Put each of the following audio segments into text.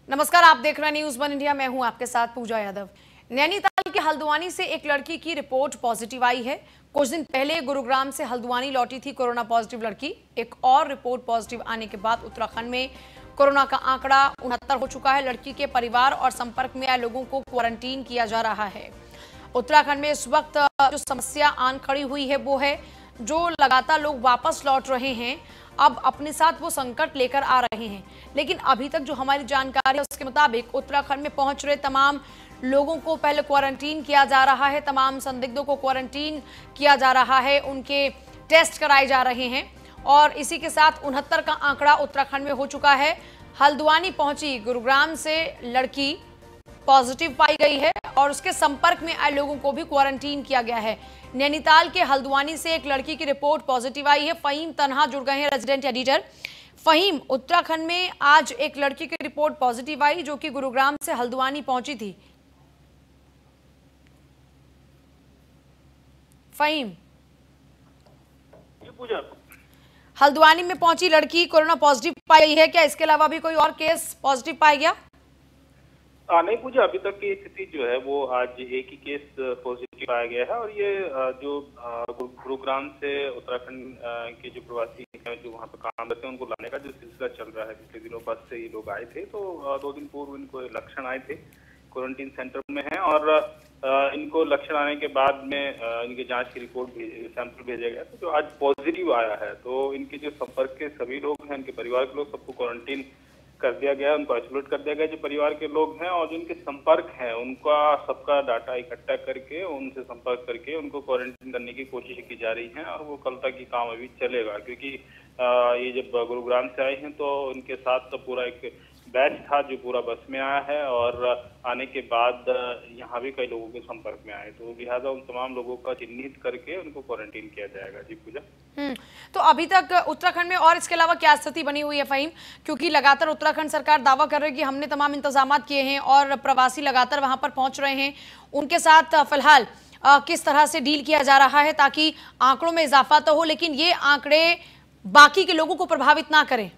नमस्कार, आप देख रहे हैं न्यूज़ वन इंडिया। मैं हूं आपके साथ पूजा यादव। नैनीताल के हल्द्वानी से एक लड़की की रिपोर्ट पॉजिटिव आई है। कुछ दिन पहले गुरुग्राम से हल्द्वानी लौटी थी कोरोना पॉजिटिव लड़की। एक और रिपोर्ट पॉजिटिव आने के बाद उत्तराखंड में कोरोना का आंकड़ा 69 हो चुका है। लड़की के परिवार और संपर्क में आए लोगों को क्वारंटीन किया जा रहा है। उत्तराखंड में इस वक्त जो समस्या आन खड़ी हुई है वो है जो लगातार लोग वापस लौट रहे हैं, अब अपने साथ वो संकट लेकर आ रहे हैं। लेकिन अभी तक जो हमारी जानकारी है उसके मुताबिक उत्तराखंड में पहुंच रहे तमाम लोगों को पहले क्वारंटीन किया जा रहा है, तमाम संदिग्धों को क्वारंटीन किया जा रहा है, उनके टेस्ट कराए जा रहे हैं और इसी के साथ 69 का आंकड़ा उत्तराखंड में हो चुका है। हल्द्वानी पहुंची गुरुग्राम से लड़की पॉजिटिव पाई गई है और उसके संपर्क में आए लोगों को भी क्वारंटीन किया गया है। नैनीताल के हल्द्वानी से एक लड़की की रिपोर्ट पॉजिटिव आई है। फहीम तन्हा जुड़ गए हैं, रेजिडेंट एडिटर। फहीम, उत्तराखंड में आज एक लड़की की रिपोर्ट पॉजिटिव आई जो कि गुरुग्राम से हल्द्वानी पहुंची थी। फहीम, हल्द्वानी में पहुंची लड़की कोरोना पॉजिटिव पाई गई है, क्या इसके अलावा भी कोई और केस पॉजिटिव पाया गया? नहीं पूजा, अभी तक की स्थिति जो है वो आज एक ही केस पॉजिटिव पाया गया है और ये जो गुरुग्राम से उत्तराखंड के जो प्रवासी हैं जो वहाँ पे काम करते हैं उनको लाने का जो सिलसिला चल रहा है। पिछले दिनों बस से ये लोग आए थे तो 2 दिन पूर्व इनको लक्षण आए थे, क्वारंटीन सेंटर में हैं और इनको लक्षण आने के बाद में इनके जांच की रिपोर्ट सैंपल भेजा गया तो जो आज पॉजिटिव आया है तो इनके जो संपर्क के सभी लोग हैं, इनके परिवार के लोग, सबको क्वारंटीन कर दिया गया, उनको आइसोलेट कर दिया गया। जो परिवार के लोग हैं और जिनके संपर्क हैं उनका सबका डाटा इकट्ठा करके उनसे संपर्क करके उनको क्वारंटीन करने की कोशिश की जा रही है और वो कल तक ये काम अभी चलेगा क्योंकि ये जब गुरुग्राम से आए हैं तो इनके साथ तो पूरा एक बैच था जो पूरा बस में आया है और आने के बाद यहाँ भी कई लोगों के संपर्क में आए तो लिहाजा उन तमाम लोगों का चिन्हित करके उनको क्वारंटीन किया जाएगा। जी पूजा। तो अभी तक उत्तराखंड में और इसके अलावा क्या स्थिति बनी हुई है फहीम? क्योंकि लगातार उत्तराखंड सरकार दावा कर रही है कि हमने तमाम इंतजाम किए हैं और प्रवासी लगातार वहां पर पहुंच रहे हैं। उनके साथ फिलहाल किस तरह से डील किया जा रहा है ताकि आंकड़ों में इजाफा तो हो लेकिन ये आंकड़े बाकी के लोगों को प्रभावित ना करें?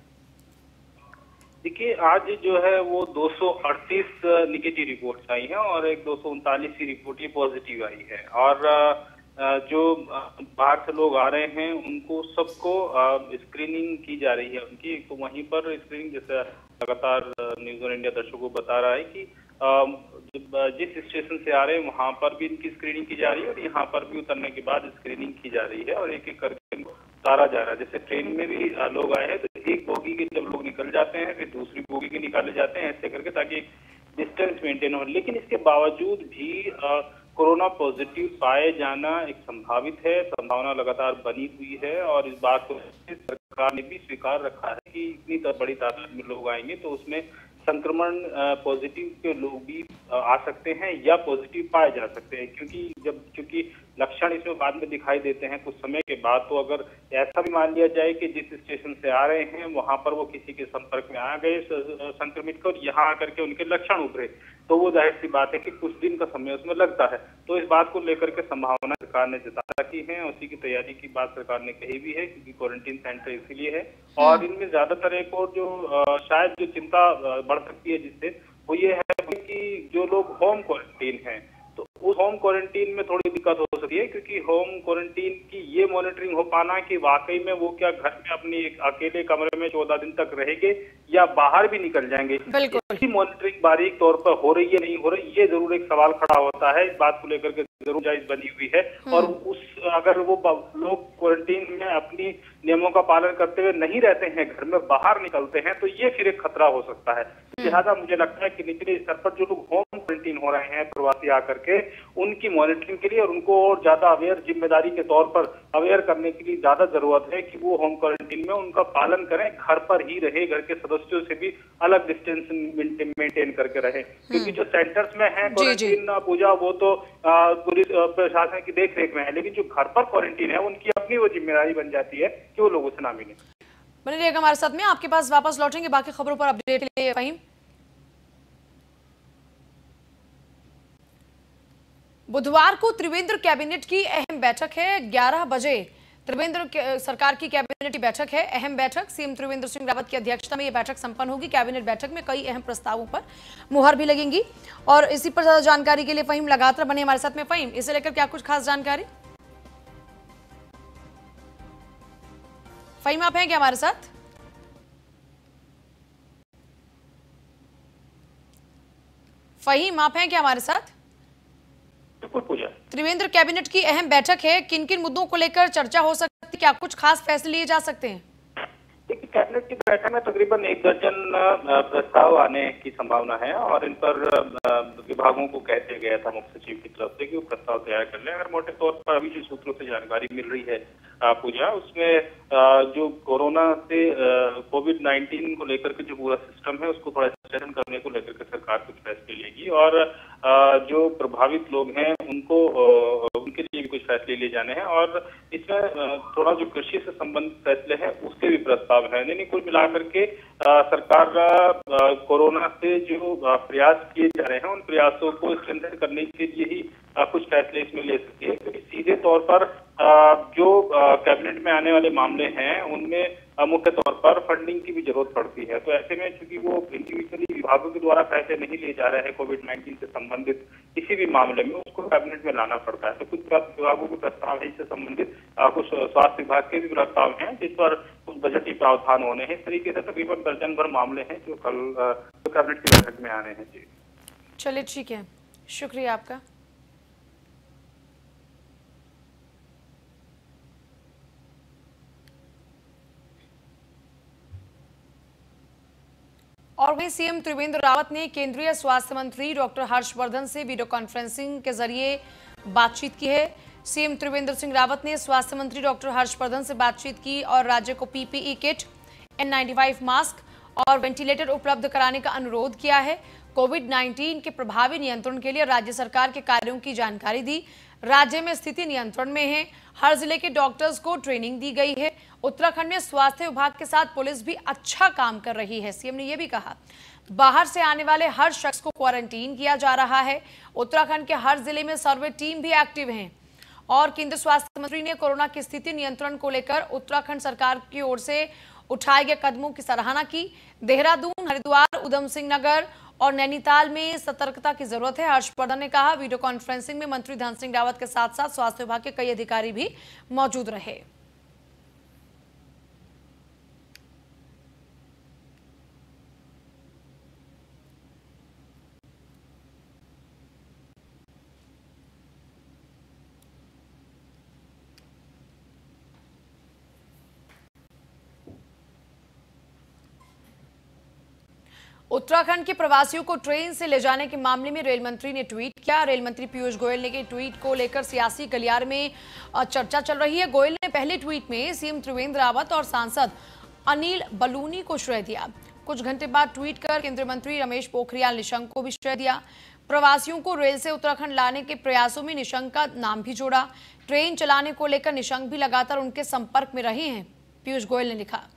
देखिए, आज जो है वो 238 निगेटिव रिपोर्ट्स आई हैं और एक 239 की रिपोर्ट ये पॉजिटिव आई है और जो बाहर से लोग आ रहे हैं उनको सबको स्क्रीनिंग की जा रही है उनकी। तो वहीं पर स्क्रीनिंग जैसे लगातार न्यूज़ वन इंडिया दर्शकों को बता रहा है कि जिस स्टेशन से आ रहे हैं वहां पर भी इनकी स्क्रीनिंग की जा रही है और यहाँ पर भी उतरने के बाद स्क्रीनिंग की जा रही है और एक एक करके उतारा जा रहा है। जैसे ट्रेन में भी लोग आए हैं तो एक बोगी के जब लोग निकल जाते हैं फिर दूसरी बोगी के निकाले जाते हैं ऐसे करके ताकि डिस्टेंस मेंटेन हो। लेकिन इसके बावजूद भी कोरोना पॉजिटिव पाए जाना एक संभावित है, संभावना लगातार बनी हुई है और इस बात को सरकार ने भी स्वीकार रखा है कि इतनी बड़ी तादाद में लोग आएंगे तो उसमें संक्रमण पॉजिटिव के लोग भी आ सकते हैं या पॉजिटिव पाए जा सकते हैं क्योंकि लक्षण इसमें बाद में दिखाई देते हैं कुछ समय के बाद। तो अगर ऐसा भी मान लिया जाए कि जिस स्टेशन से आ रहे हैं वहां पर वो किसी के संपर्क में आ गए संक्रमित को, यहाँ आकर के उनके लक्षण उभरे तो वो जाहिर सी बात है कि कुछ दिन का समय उसमें लगता है। तो इस बात को लेकर के संभावना सरकार ने जता रखी है, उसी की तैयारी की बात सरकार ने कही भी है क्योंकि क्वारंटीन सेंटर इसीलिए है। और इनमें ज्यादातर एक और जो शायद जो चिंता बढ़ सकती है जिससे वो ये है कि जो लोग होम क्वारंटीन हैं तो उस होम क्वारंटीन में थोड़ी दिक्कत हो सकती है क्योंकि होम क्वारंटीन की ये मॉनिटरिंग हो पाना कि वाकई में वो क्या घर में अपनी एक अकेले कमरे में 14 दिन तक रहेंगे या बाहर भी निकल जाएंगे, इसकी मॉनिटरिंग बारीक तौर पर हो रही है नहीं हो रही, ये जरूर एक सवाल खड़ा होता है। इस बात को लेकर के जरूर जायज बनी हुई है और अगर वो लोग क्वारंटीन में अपनी नियमों का पालन करते हुए नहीं रहते हैं, घर में बाहर निकलते हैं तो ये फिर एक खतरा हो सकता है। लिहाजा मुझे लगता है कि निचले स्तर पर जो लोग होम क्वारंटीन हो रहे हैं प्रवासी आकर के उनकी मॉनिटरिंग के लिए और उनको और ज्यादा अवेयर जिम्मेदारी के तौर पर अवेयर करने के लिए ज्यादा जरूरत है कि वो होम क्वारंटीन में उनका पालन करें, घर पर ही रहे, घर के सदस्यों से भी अलग डिस्टेंस मेंटेन करके रहे क्योंकि जो सेंटर्स में है क्वारंटीन पूजा वो तो पुलिस प्रशासन की देख रेख में है, लेकिन जो घर पर क्वारंटीन है उनकी अपनी वो जिम्मेदारी बन जाती है कि वो लोगों से ना मिले। बने रहिएगा हमारे साथ में, आपके पास वापस लौटेंगे बाकी खबरों पर अपडेट के लिए। फहीम, बुधवार को त्रिवेंद्र कैबिनेट की अहम बैठक है। 11 बजे सरकार की कैबिनेट की बैठक है, अहम बैठक। सीएम त्रिवेंद्र सिंह रावत की अध्यक्षता में यह बैठक संपन्न होगी। कैबिनेट बैठक में कई अहम प्रस्तावों पर मुहर भी लगेंगी और इसी पर ज्यादा जानकारी के लिए फहीम लगातार बने हमारे साथ में। फहीम, इसे लेकर क्या कुछ खास जानकारी? फहीम, आप हैं क्या हमारे साथ? फहीम, आप हैं क्या हमारे साथ? पूजा, त्रिवेंद्र, कैबिनेट की अहम बैठक है, किन किन मुद्दों को लेकर चर्चा हो सकती है? क्या कुछ खास फैसले लिए जा सकते हैं? देखिए, कैबिनेट की बैठक में तकरीबन 1 दर्जन प्रस्ताव आने की संभावना है और इन पर विभागों को कह दिया गया था मुख्य सचिव की तरफ से कि वो प्रस्ताव तैयार कर लें। अगर मोटे तौर पर अभी जो सूत्रों से जानकारी मिल रही है पूजा, उसमें जो कोरोना से कोविड-19 को लेकर के जो पूरा सिस्टम है उसको थोड़ा स्ट्रेंथन करने को लेकर के सरकार कुछ फैसले लेगी और जो प्रभावित लोग हैं उनको उनके लिए भी कुछ फैसले लिए जाने हैं और इसमें थोड़ा जो कृषि से संबंधित फैसले हैं उसके भी प्रस्ताव है। यानी कुल मिलाकर के सरकार कोरोना से जो प्रयास किए जा रहे हैं उन प्रयासों को स्ट्रेंथन करने के लिए ही कुछ फैसले इसमें ले सकती है, क्योंकि सीधे तौर पर जो कैबिनेट में आने वाले मामले हैं उनमें मुख्य तौर पर फंडिंग की भी जरूरत पड़ती है। तो ऐसे में चूंकि वो इंडिविजुअली विभागों के द्वारा फैसले नहीं लिए जा रहे हैं कोविड-19 से संबंधित किसी भी मामले में, उसको कैबिनेट में लाना पड़ता है। तो कुछ विभागों के प्रस्ताव है इससे संबंधित, कुछ स्वास्थ्य विभाग के भी प्रस्ताव हैं जिस पर कुछ बजटीय प्रावधान होने हैं। इस तरीके से तकरीबन दर्जन भर मामले हैं जो कल कैबिनेट की बैठक में आने हैं। जी चलिए, ठीक है, शुक्रिया आपका। और वहीं सीएम त्रिवेंद्र रावत ने केंद्रीय स्वास्थ्य मंत्री डॉक्टर हर्षवर्धन से वीडियो कॉन्फ्रेंसिंग के जरिए बातचीत की है। सीएम त्रिवेंद्र सिंह रावत ने स्वास्थ्य मंत्री डॉक्टर हर्षवर्धन से बातचीत की और राज्य को पीपीई किट, N95 मास्क और वेंटिलेटर उपलब्ध कराने का अनुरोध किया है। कोविड-19 के प्रभावी नियंत्रण के लिए राज्य सरकार के कार्यों की जानकारी दी। राज्य में स्थिति नियंत्रण में है, हर जिले के डॉक्टर्स को ट्रेनिंग दी गई है। उत्तराखंड में स्वास्थ्य विभाग के साथ पुलिस भी अच्छा काम कर रही है। सीएम ने यह भी कहा, बाहर से आने वाले हर शख्स को क्वारंटीन किया जा रहा है। उत्तराखंड के हर जिले में सर्वे टीम भी एक्टिव है। और केंद्रीय स्वास्थ्य मंत्री ने कोरोना की स्थिति नियंत्रण को लेकर उत्तराखंड सरकार की ओर से उठाए गए कदमों की सराहना की। देहरादून, हरिद्वार, उधम सिंह नगर और नैनीताल में सतर्कता की जरूरत है। हर्षवर्धन ने कहा, वीडियो कॉन्फ्रेंसिंग में मंत्री धन सिंह रावत के साथ साथ स्वास्थ्य विभाग के कई अधिकारी भी मौजूद रहे। उत्तराखंड के प्रवासियों को ट्रेन से ले जाने के मामले में रेल मंत्री ने ट्वीट किया। रेल मंत्री पीयूष गोयल ने के ट्वीट को लेकर सियासी गलियारे में चर्चा चल रही है। गोयल ने पहले ट्वीट में सीएम त्रिवेंद्र रावत और सांसद अनिल बलूनी को श्रेय दिया। कुछ घंटे बाद ट्वीट कर केंद्रीय मंत्री रमेश पोखरियाल निशंक को भी श्रेय दिया। प्रवासियों को रेल से उत्तराखंड लाने के प्रयासों में निशंक का नाम भी जोड़ा। ट्रेन चलाने को लेकर निशंक भी लगातार उनके संपर्क में रहे हैं, पीयूष गोयल ने लिखा।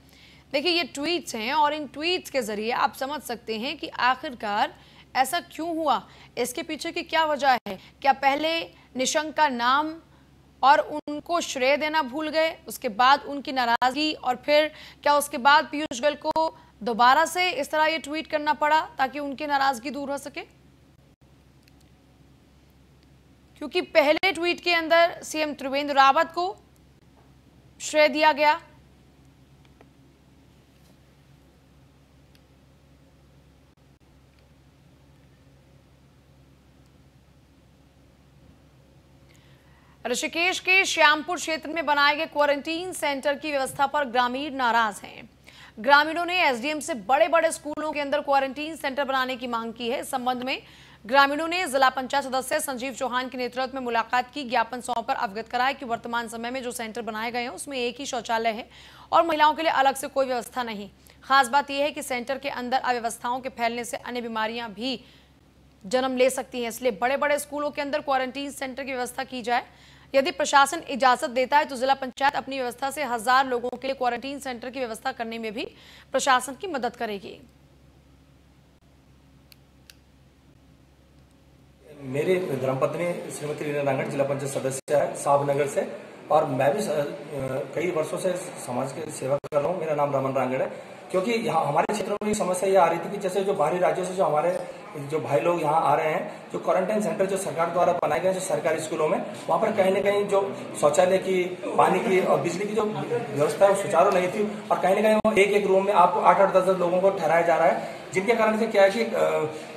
देखिए, ये ट्वीट्स हैं और इन ट्वीट्स के जरिए आप समझ सकते हैं कि आखिरकार ऐसा क्यों हुआ, इसके पीछे की क्या वजह है। क्या पहले निशंक का नाम और उनको श्रेय देना भूल गए, उसके बाद उनकी नाराजगी, और फिर क्या उसके बाद पीयूष गोयल को दोबारा से इस तरह ये ट्वीट करना पड़ा ताकि उनकी नाराजगी दूर हो सके? क्योंकि पहले ट्वीट के अंदर सीएम त्रिवेंद्र रावत को श्रेय दिया गया, ऋषिकेश के श्यामपुर क्षेत्र में बनाए गए क्वारंटीन सेंटर की व्यवस्था पर ग्रामीण नाराज हैं। ग्रामीणों ने एसडीएम से बड़े बड़े स्कूलों के अंदर क्वारंटीन सेंटर बनाने की मांग की है। इस संबंध में ग्रामीणों ने जिला पंचायत सदस्य संजीव चौहान के नेतृत्व में मुलाकात की, ज्ञापन सौंपकर अवगत कराया कि वर्तमान समय में जो सेंटर बनाए गए हैं उसमें एक ही शौचालय है और महिलाओं के लिए अलग से कोई व्यवस्था नहीं। खास बात यह है कि सेंटर के अंदर अव्यवस्थाओं के फैलने से अन्य बीमारियां भी जन्म ले सकती हैं, इसलिए बड़े बड़े स्कूलों के अंदर क्वारंटीन सेंटर की व्यवस्था की जाए। यदि प्रशासन इजाजत देता है तो जिला पंचायत अपनी व्यवस्था से 1000 लोगों के लिए क्वारंटीन सेंटर की व्यवस्था करने में भी प्रशासन की मदद करेगी। मेरे धर्मपत्नी श्रीमती रीना नांगड़ जिला पंचायत सदस्य है साहब नगर से, और मैं भी कई वर्षों से समाज की सेवा कर रहा हूँ। मेरा नाम रमन रांगड़ है। क्योंकि यहाँ हमारे क्षेत्र में समस्या ये आ रही थी कि जैसे जो बाहरी राज्यों से जो हमारे जो भाई लोग यहाँ आ रहे हैं, जो क्वारंटाइन सेंटर जो सरकार द्वारा बनाए गए हैं सरकारी स्कूलों में, वहाँ पर कहीं न कहीं जो शौचालय की, पानी की और बिजली की जो व्यवस्था है वो सुचारू नहीं थी। और कहीं न कहीं वो एक रूम में आपको 8-8, 10-10 लोगों को ठहराया जा रहा है, जिनके कारण से क्या है कि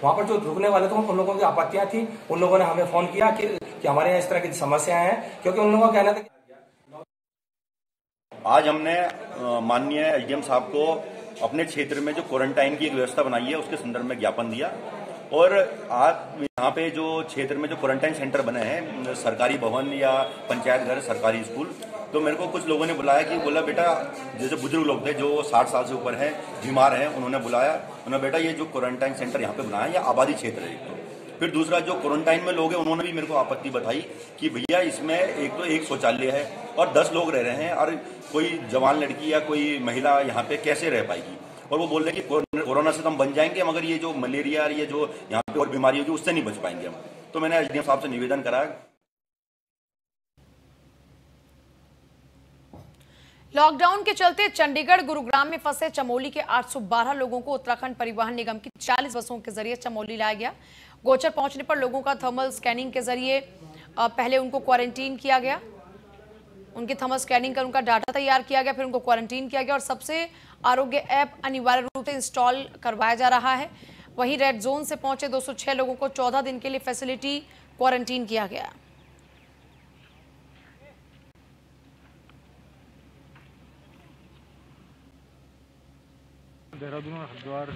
वहाँ पर जो रुकने वाले थे उन लोगों की आपत्तियां थी। उन लोगों ने हमें फोन किया कि हमारे यहाँ इस तरह की समस्याएं हैं, क्योंकि उन लोगों का कहना था कि आज हमने माननीय एसडीएम साहब को अपने क्षेत्र में जो क्वारंटाइन की एक व्यवस्था बनाई है उसके संदर्भ में ज्ञापन दिया। और आप यहाँ पे जो क्षेत्र में जो क्वारंटाइन सेंटर बने हैं, सरकारी भवन या पंचायत घर, सरकारी स्कूल, तो मेरे को कुछ लोगों ने बुलाया कि बोला बेटा, जैसे बुजुर्ग लोग थे जो 60 साल से ऊपर हैं, बीमार हैं, उन्होंने बुलाया, उन्होंने बेटा ये जो क्वारंटाइन सेंटर यहाँ पे बनाया है, ये आबादी क्षेत्र है। तो फिर दूसरा जो क्वारंटाइन में लोग हैं उन्होंने भी मेरे को आपत्ति बताई कि भैया इसमें एक शौचालय है और 10 लोग रह रहे हैं और कोई जवान लड़की या कोई महिला यहाँ पे कैसे रह पाएगी। और वो बोल रहे हैं कि कोरोना से तो हम बच जाएंगे, मगर ये जो मलेरिया और ये जो यहाँ पे और बीमारी होगी उससे नहीं बच पाएंगे हम। तो मैंने एसडीएम साहब से निवेदन करा। लॉकडाउन के चलते चंडीगढ़ गुरुग्राम में फंसे चमोली के 812 लोगों को उत्तराखंड परिवहन निगम की 40 बसों के जरिए चमोली लाया गया। गोचर पहुंचने पर लोगों का थर्मल स्कैनिंग के जरिए पहले उनको क्वारंटीन किया गया, उनकी थर्मल स्कैनिंग कर उनका डाटा तैयार किया गया, फिर उनको क्वारंटीन किया गया और सबसे आरोग्य ऐप अनिवार्य रूप से इंस्टॉल करवाया जा रहा है। वहीं रेड जोन से पहुंचे 206 लोगों को 14 दिन के लिए फैसिलिटी क्वारंटीन किया गया। देहरादून और हरिद्वार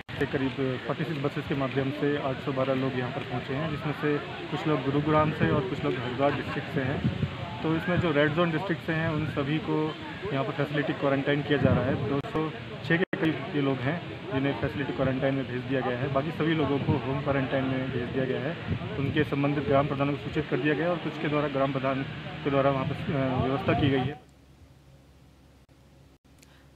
के करीब 46 बसेस के माध्यम से 812 लोग यहाँ पर पहुँचे हैं, जिसमें से कुछ लोग गुरुग्राम से और कुछ लोग हरिद्वार डिस्ट्रिक्ट से हैं। तो इसमें जो रेड जोन डिस्ट्रिक्ट से हैं उन सभी को यहाँ पर फैसिलिटी क्वारंटाइन किया जा रहा है। 206 के करीब ये लोग हैं जिन्हें फैसिलिटी क्वारंटाइन में भेज दिया गया है। बाकी सभी लोगों को होम क्वारंटाइन में भेज दिया गया है। उनके संबंधित ग्राम प्रधानों को सूचित कर दिया गया और कुछ के द्वारा ग्राम प्रधान के द्वारा वहाँ पर व्यवस्था की गई है।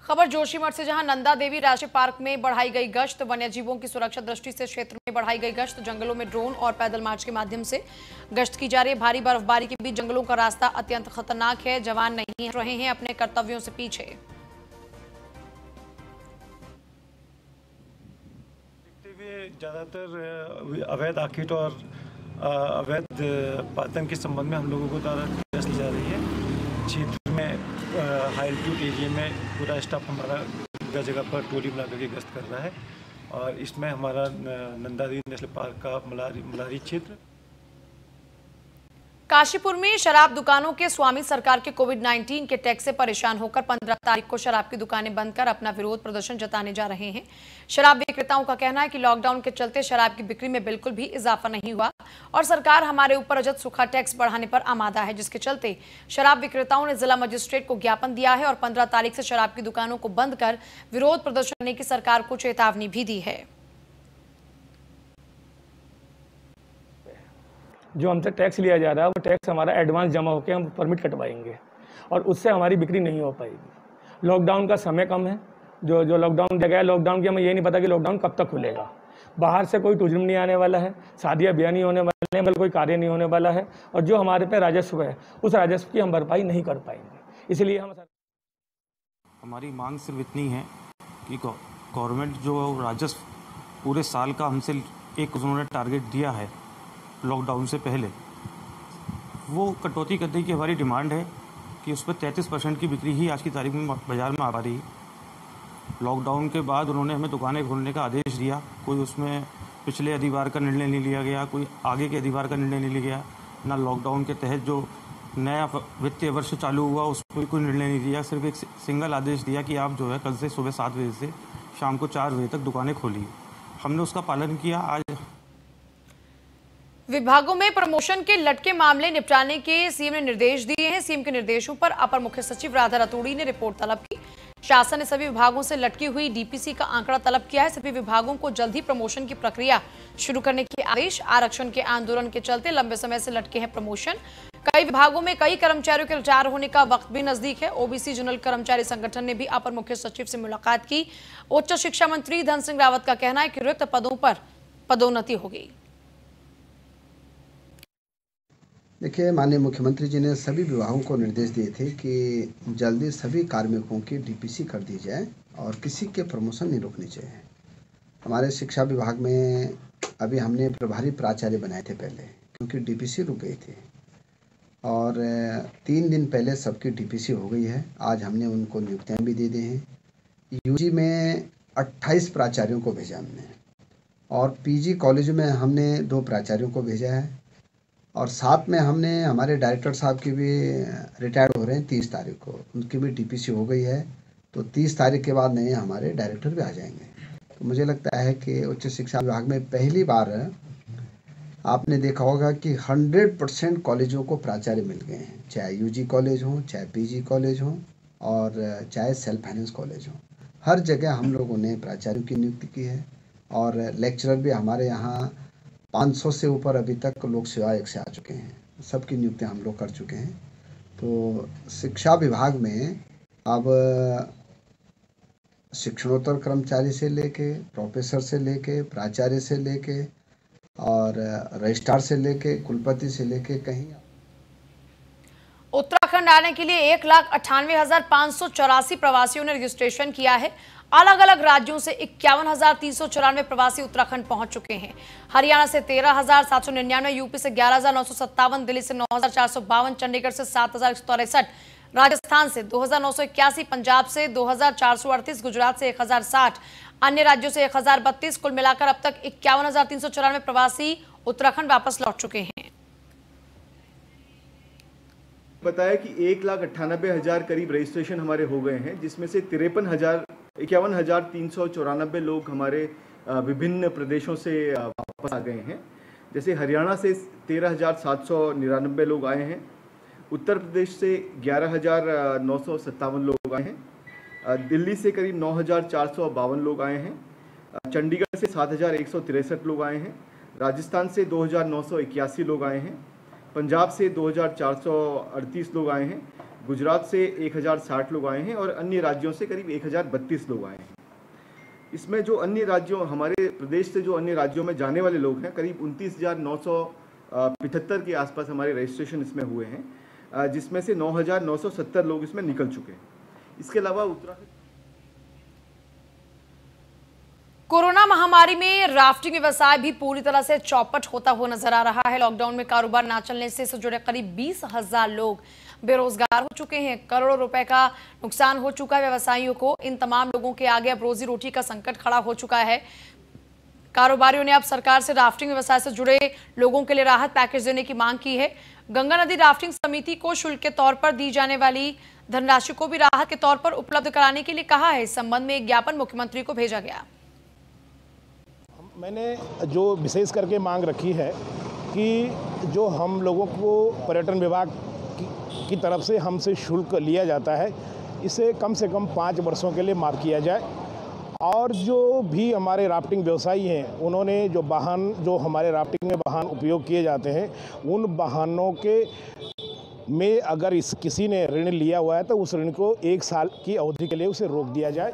खबर जोशीमठ से, जहां नंदा देवी राष्ट्रीय पार्क में बढ़ाई गई गश्त। वन्य जीवों की सुरक्षा दृष्टि से क्षेत्र में बढ़ाई गई गश्त। जंगलों में ड्रोन और पैदल मार्च के माध्यम से गश्त की जा रही है। भारी बर्फबारी के बीच जंगलों का रास्ता अत्यंत खतरनाक है। जवान नहीं रहे हैं अपने कर्तव्यों से पीछे। देखते हुए ज्यादातर अवैध आखिट और अवैध पातन के संबंध में हम लोगों को द्वारा गश्त ली जा रही है। क्षेत्र में हाई एल्टीट्यूड एरिया में पूरा स्टाफ हमारा जगह जगह पर टोली बना करके गश्त कर रहा है। और इसमें हमारा नंदा देवी नेशनल पार्क का मलारी क्षेत्र। काशीपुर में शराब दुकानों के स्वामी सरकार के कोविड-19 के टैक्स से परेशान होकर 15 तारीख को शराब की दुकानें बंद कर अपना विरोध प्रदर्शन जताने जा रहे हैं। शराब विक्रेताओं का कहना है कि लॉकडाउन के चलते शराब की बिक्री में बिल्कुल भी इजाफा नहीं हुआ और सरकार हमारे ऊपर अजत सूखा टैक्स बढ़ाने पर आमादा है, जिसके चलते शराब विक्रेताओं ने जिला मजिस्ट्रेट को ज्ञापन दिया है और 15 तारीख से शराब की दुकानों को बंद कर विरोध प्रदर्शन करने की सरकार को चेतावनी भी दी है। जो हमसे टैक्स लिया जा रहा है वो टैक्स हमारा एडवांस जमा होकर हम परमिट कटवाएंगे और उससे हमारी बिक्री नहीं हो पाएगी। लॉकडाउन का समय कम है, जो लॉकडाउन दिया गया है, लॉकडाउन की हमें ये नहीं पता कि लॉकडाउन कब तक खुलेगा। बाहर से कोई टूरिज्म नहीं आने वाला है, शादियाँ ब्याह नहीं होने वाले हैं, बल्कि कोई कार्य नहीं होने वाला है और जो हमारे पे राजस्व है उस राजस्व की हम भरपाई नहीं कर पाएंगे। इसलिए हमारी मांग सिर्फ इतनी है कि गवर्नमेंट जो राजस्व पूरे साल का हमसे एक उन्होंने टारगेट दिया है लॉकडाउन से पहले, वो कटौती करने की हमारी डिमांड है कि उस पर 33% की बिक्री ही आज की तारीख में बाज़ार में आ पा रही है। लॉकडाउन के बाद उन्होंने हमें दुकानें खोलने का आदेश दिया, कोई उसमें पिछले अधिवार का निर्णय नहीं लिया गया, कोई आगे के अधिवार का निर्णय नहीं लिया गया, ना लॉकडाउन के तहत जो नया वित्तीय वर्ष चालू हुआ उस पर कोई निर्णय नहीं दिया। सिर्फ एक सिंगल आदेश दिया कि आप जो है कल से सुबह 7 बजे से शाम को 4 बजे तक दुकानें खोलिए। हमने उसका पालन किया। आज विभागों में प्रमोशन के लटके मामले निपटाने के सीएम ने निर्देश दिए हैं। सीएम के निर्देशों पर अपर मुख्य सचिव राधा रतूड़ी ने रिपोर्ट तलब की। शासन ने सभी विभागों से लटकी हुई डीपीसी का आंकड़ा तलब किया है। सभी विभागों को जल्द ही प्रमोशन की प्रक्रिया शुरू करने के आदेश। आरक्षण के आंदोलन के चलते लंबे समय से लटके हैं प्रमोशन। कई विभागों में कई कर्मचारियों के रिटायर होने का वक्त भी नजदीक है। ओबीसी जनरल कर्मचारी संगठन ने भी अपर मुख्य सचिव से मुलाकात की। उच्च शिक्षा मंत्री धन सिंह रावत का कहना है कि रिक्त पदों पर पदोन्नति होगी। देखिए, माननीय मुख्यमंत्री जी ने सभी विभागों को निर्देश दिए थे कि जल्दी सभी कार्मिकों की डीपीसी कर दी जाए और किसी के प्रमोशन नहीं रोकने चाहिए। हमारे शिक्षा विभाग में अभी हमने प्रभारी प्राचार्य बनाए थे पहले, क्योंकि डीपीसी रुक गई थी और 3 दिन पहले सबकी डीपीसी हो गई है। आज हमने उनको नियुक्तियाँ भी दे दी हैं। यूजी में 28 प्राचार्यों को भेजा हमने और पीजी कॉलेज में हमने 2 प्राचार्यों को भेजा है और साथ में हमने हमारे डायरेक्टर साहब की भी रिटायर्ड हो रहे हैं 30 तारीख को, उनकी भी डीपीसी हो गई है। तो 30 तारीख के बाद नए हमारे डायरेक्टर भी आ जाएंगे। तो मुझे लगता है कि उच्च शिक्षा विभाग में पहली बार आपने देखा होगा कि 100% कॉलेजों को प्राचार्य मिल गए हैं, चाहे यूजी कॉलेज हो, चाहे पीजी कॉलेज हो और चाहे सेल्फ फाइनेंस कॉलेज हो। हर जगह हम लोगों ने प्राचार्यों की नियुक्ति की है और लेक्चरर भी हमारे यहाँ 500 से ऊपर अभी तक लोक सेवा आयोग से आ चुके हैं। सबकी नियुक्तियाँ हम लोग कर चुके हैं। तो शिक्षा विभाग में अब शिक्षणोत्तर कर्मचारी से लेके, प्रोफेसर से लेके, प्राचार्य से लेके और रजिस्ट्रार से लेके, कुलपति से लेके कहीं उत्तराखंड आने के लिए 1,98,584 प्रवासियों ने रजिस्ट्रेशन किया है। अलग अलग राज्यों से 51,394 प्रवासी उत्तराखंड पहुंच चुके हैं। हरियाणा से 13,799, यूपी से 11,957, दिल्ली से 9,452, चंडीगढ़ से 7,163, राजस्थान से 2,981, पंजाब से 2,438, गुजरात से 1,060, अन्य राज्यों से 1,032। कुल मिलाकर अब तक 51,394 प्रवासी उत्तराखंड वापस लौट चुके हैं। बताया कि 1,98,000 करीब रजिस्ट्रेशन हमारे हो गए हैं, जिसमें से 51,394 लोग हमारे विभिन्न प्रदेशों से वापस आ गए हैं। जैसे हरियाणा से 13,799 लोग आए हैं, उत्तर प्रदेश से 11,957 लोग आए हैं, दिल्ली से करीब 9,452 लोग आए हैं, चंडीगढ़ से 7,163 लोग आए हैं, राजस्थान से 2,981 लोग आए हैं, पंजाब से 2,438 लोग आए हैं, गुजरात से 1,060 लोग आए हैं और अन्य राज्यों से करीब 1,032 लोग आए हैं। इसमें जो अन्य राज्यों, हमारे प्रदेश से जो अन्य राज्यों में जाने वाले लोग हैं, करीब 29,975 के आसपास हमारे रजिस्ट्रेशन इसमें हुए हैं, जिसमें से 9,970 लोग इसमें निकल चुके हैं। इसके अलावा उत्तराखंड कोरोना महामारी में राफ्टिंग व्यवसाय भी पूरी तरह से चौपट होता हुआ नजर आ रहा है। लॉकडाउन में कारोबार ना चलने से जुड़े करीब 20,000 लोग बेरोजगार हो चुके हैं। करोड़ों रुपए का नुकसान हो चुका है व्यवसायियों को। इन तमाम लोगों के आगे अब रोजी रोटी का संकट खड़ा हो चुका है। कारोबारियों ने अब सरकार से राफ्टिंग व्यवसाय से जुड़े लोगों के लिए राहत पैकेज देने की मांग की है। गंगा नदी राफ्टिंग समिति को शुल्क के तौर पर दी जाने वाली धनराशि को भी राहत के तौर पर उपलब्ध कराने के लिए कहा है। इस संबंध में एक ज्ञापन मुख्यमंत्री को भेजा गया। मैंने जो विशेष करके मांग रखी है कि जो हम लोगों को पर्यटन विभाग की तरफ से हमसे शुल्क लिया जाता है, इसे कम से कम 5 वर्षों के लिए माफ़ किया जाए और जो भी हमारे राफ्टिंग व्यवसायी हैं, उन्होंने जो वाहन, जो हमारे राफ्टिंग में वाहन उपयोग किए जाते हैं, उन वाहनों के में अगर किसी ने ऋण लिया हुआ है तो उस ऋण को 1 साल की अवधि के लिए उसे रोक दिया जाए।